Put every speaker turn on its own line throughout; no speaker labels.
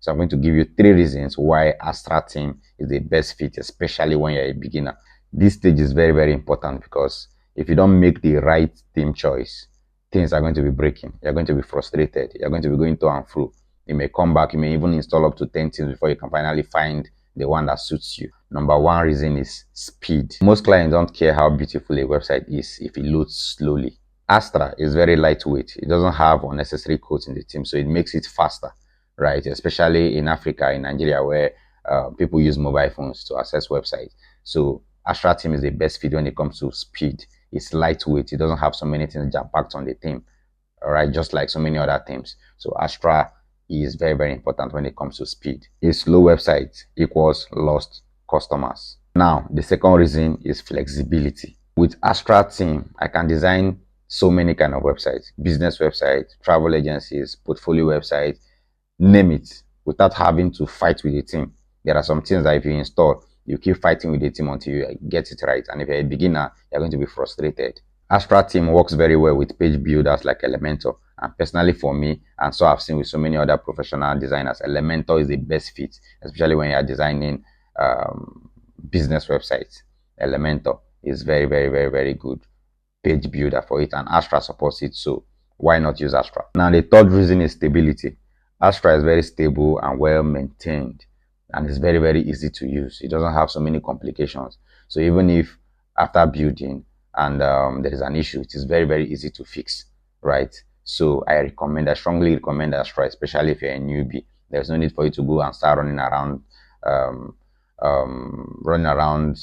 So I'm going to give you 3 reasons why Astra theme is the best fit, especially when you're a beginner. This stage is very, very important because if you don't make the right theme choice, things are going to be breaking. You're going to be frustrated. You're going to be going to and fro. You may come back. You may even install up to 10 themes before you can finally find the one that suits you. Number 1 reason is speed. Most clients don't care how beautiful a website is if it loads slowly. Astra is very lightweight. It doesn't have unnecessary codes in the theme, so it makes it faster, right? Especially in Africa, in Nigeria, where people use mobile phones to access websites. So Astra theme is the best fit when it comes to speed. It's lightweight. It doesn't have so many things jam-packed on the theme, all right, just like so many other themes. So Astra is very, very important when it comes to speed. A slow website equals lost customers. Now, the second reason is flexibility. With Astra theme, I can design so many kind of websites: business websites, travel agencies, portfolio websites, name it, without having to fight with the team. There are some things that if you install, you keep fighting with the team until you get it right. And if you're a beginner, you're going to be frustrated. Astra theme works very well with page builders like Elementor. And personally for me, and so I've seen with so many other professional designers, Elementor is the best fit, especially when you're designing business websites. Elementor is very, very, very, very good page builder for it, and Astra supports it, so why not use Astra? Now, the third reason is stability. Astra is very stable and well maintained, and it's very, very easy to use. It doesn't have so many complications. So even if after building and there is an issue, it is very, very easy to fix, right? So I strongly recommend Astra, especially if you're a newbie. There's no need for you to go and start um, running around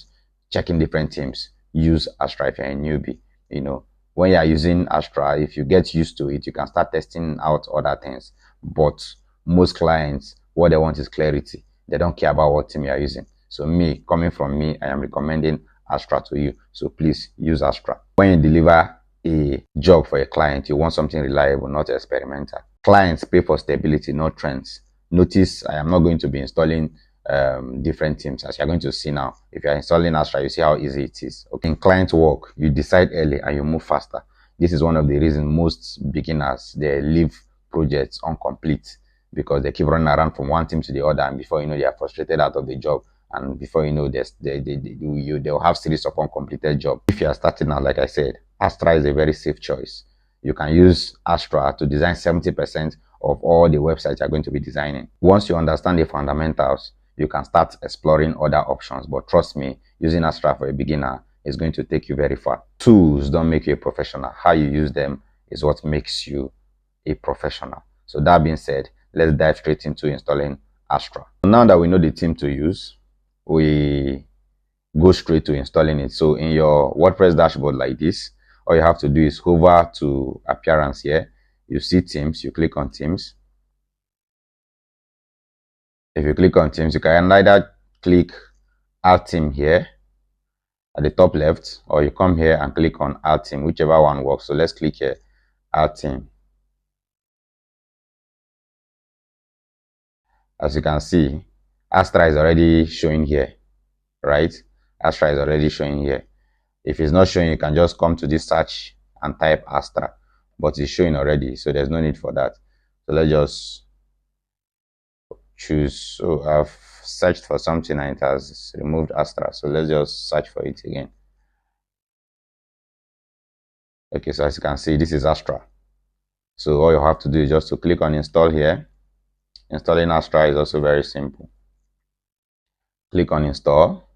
checking different teams. Use Astra if you're a newbie. You know, when you are using Astra, if you get used to it, you can start testing out other things. But most clients, what they want is clarity. They don't care about what team you are using. So me, coming from me, I am recommending Astra to you. So please use Astra. When you deliver a job for a client, you want something reliable, not experimental. Clients pay for stability, not trends. Notice I am not going to be installing different teams, as you're going to see now. If you're installing Astra, you see how easy it is. Okay. In client work, you decide early and you move faster. This is one of the reasons most beginners, they leave projects incomplete because they keep running around from one team to the other, and before you know, they are frustrated out of the job, and before you know, they'll have series of uncompleted jobs. If you are starting out, like I said, Astra is a very safe choice. You can use Astra to design 70% of all the websites you're going to be designing. Once you understand the fundamentals, you can start exploring other options. But trust me, using Astra for a beginner is going to take you very far. Tools don't make you a professional. How you use them is what makes you a professional. So that being said, let's dive straight into installing Astra. Now that we know the theme to use, we go straight to installing it. So in your WordPress dashboard like this, all you have to do is hover to appearance here. You see themes, you click on themes. If you click on themes, you can either click add theme here at the top left, or you come here and click on add theme, whichever one works. So let's click here, add theme. As you can see, Astra is already showing here, right? Astra is already showing here. If it's not showing, you can just come to this search and type Astra, but it's showing already, so there's no need for that. So let's just choose. So I've searched for something and it has removed Astra, so let's just search for it again. Okay, so as you can see, this is Astra. So all you have to do is just to click on install here. Installing Astra is also very simple. Click on install.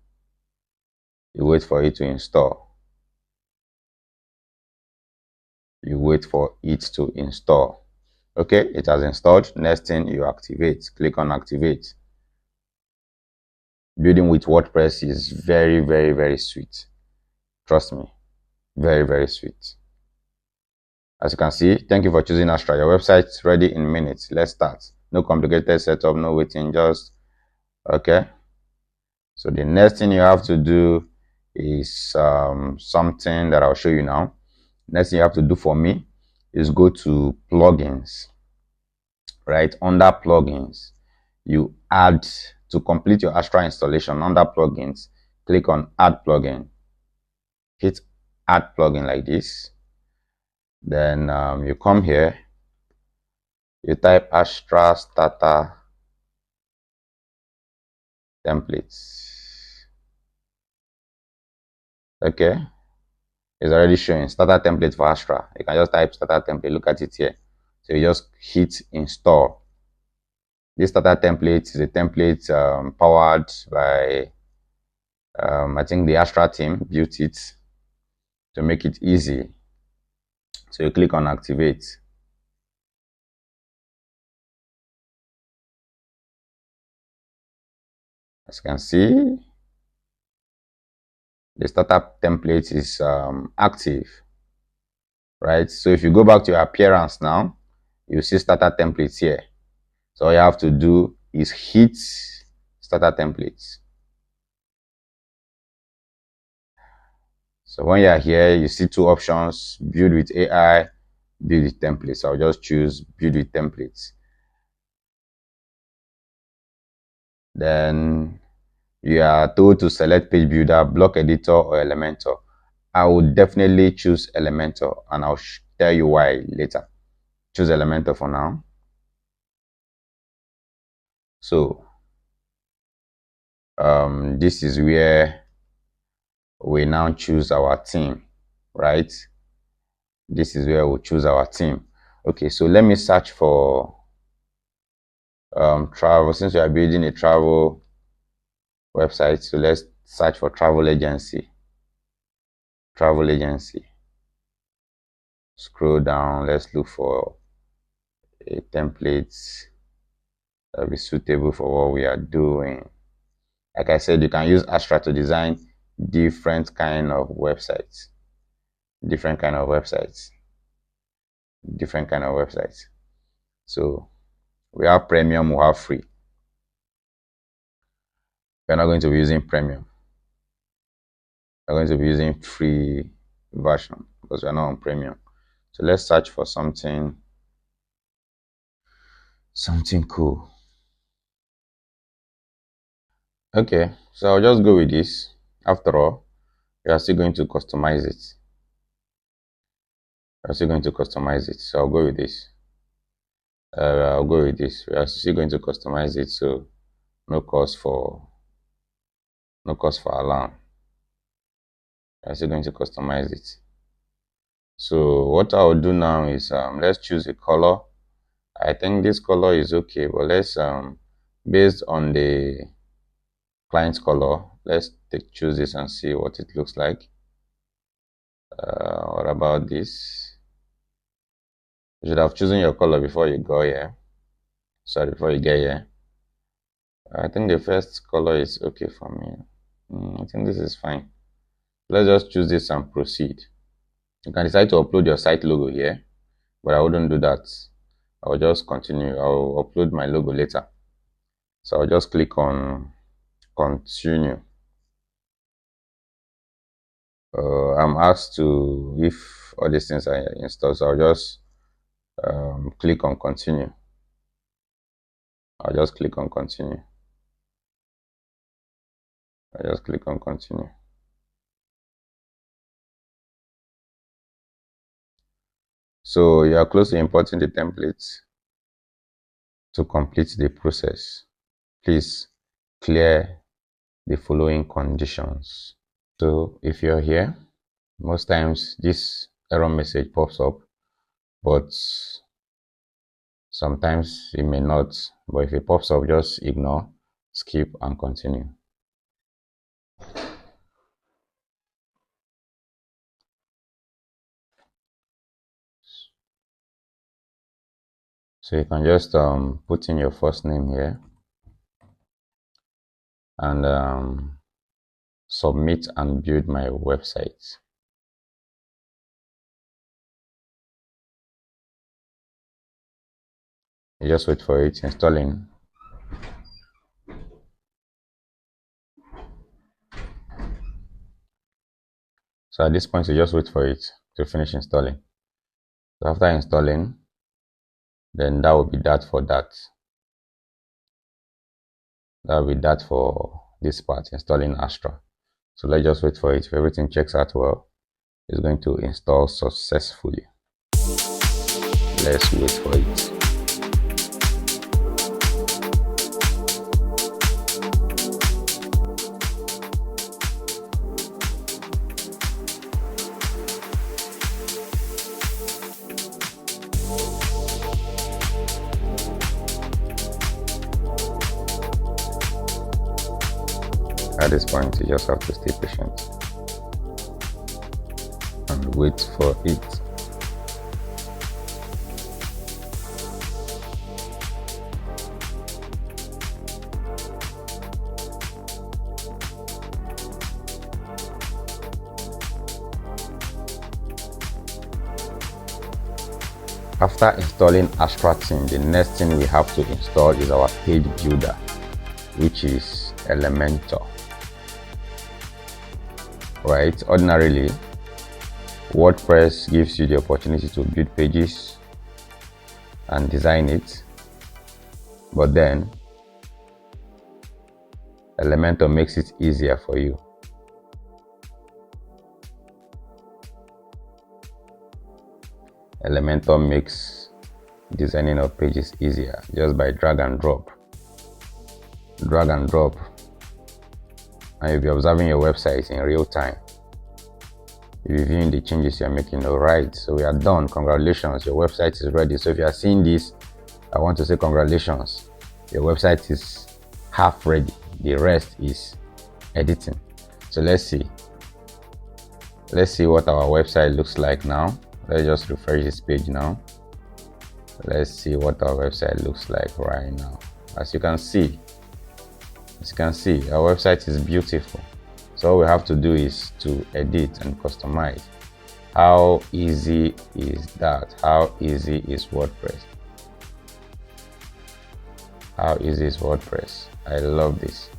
You wait for it to install. You wait for it to install. Okay, it has installed. Next thing, you activate. Click on activate. Building with WordPress is very, very, very sweet. Trust me, very, very sweet. As you can see, thank you for choosing Astra. Your website's ready in minutes. Let's start. No complicated setup, no waiting, just okay. So the next thing you have to do is something that I'll show you now. Next thing you have to do for me is go to plugins. Right under plugins, you add, to complete your Astra installation under plugins, click on add plugin. Hit add plugin like this. Then you come here, you type Astra starter templates. Okay, it's already showing starter template for Astra. You can just type starter template. Look at it here. So you just hit install. This starter template is a template powered by I think the Astra team built it to make it easy. So you click on activate. As you can see, the startup template is active, right? So if you go back to your appearance now, you see starter templates here. So all you have to do is hit starter templates. So when you're here, you see two options: build with AI, build with templates. I'll just choose build with templates. Then you are told to select page builder, block editor, or Elementor. I would definitely choose Elementor, and I'll tell you why later. Choose Elementor for now. So this is where we now choose our theme, right? This is where we'll choose our theme. Okay, so let me search for travel. Since we are building a travel website, so let's search for travel agency. Travel agency. Scroll down. Let's look for a template that will be suitable for what we are doing. Like I said, you can use Astra to design different kind of websites. Different kind of websites. So we have premium, we have free. We're not going to be using premium. We're going to be using free version because we're not on premium. So let's search for something cool. Okay, so I'll just go with this. After all, we are still going to customize it. So I'll go with this. We are still going to customize it, so no cause for alarm. We are still going to customize it. So what I will do now is let's choose a color. I think this color is okay, but let's based on the client's color, let's choose this and see what it looks like. What about this? You should have chosen your color before you go here. Sorry, before you get here. I think the first color is okay for me. I think this is fine. Let's just choose this and proceed. You can decide to upload your site logo here, but I wouldn't do that. I will just continue. I'll upload my logo later. So I'll just click on continue. I'm asked to if all these things are installed, so I'll just click on continue. I'll just click on continue. So you are close to importing the templates. To complete the process, please clear the following conditions. So if you're here, most times this error message pops up, but sometimes it may not. But if it pops up, just ignore, skip, and continue. So you can just put in your first name here and submit and build my website. You just wait for it installing. So at this point, you just wait for it to finish installing. So after installing, then that will be that for that. That will be that for this part, installing Astra. So let's just wait for it. If everything checks out well, it's going to install successfully. Let's wait for it. at this point you just have to stay patient and wait for it. After installing Astra theme, the next thing we have to install is our page builder, which is Elementor. Right? Ordinarily, WordPress gives you the opportunity to build pages and design it, but then Elementor makes it easier for you. Elementor makes designing of pages easier just by drag and drop, and you'll be observing your website in real time. You'll be viewing the changes you're making. All right, so we are done. Congratulations, your website is ready. So if you are seeing this, I want to say congratulations, your website is half ready. The rest is editing. So let's see what our website looks like now. Let's just refresh this page now. Let's see what our website looks like right now. As you can see, our website is beautiful. So all we have to do is to edit and customize. How easy is that? How easy is WordPress? How easy is WordPress? I love this.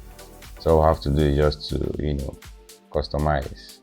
So all we have to do is just to, customize.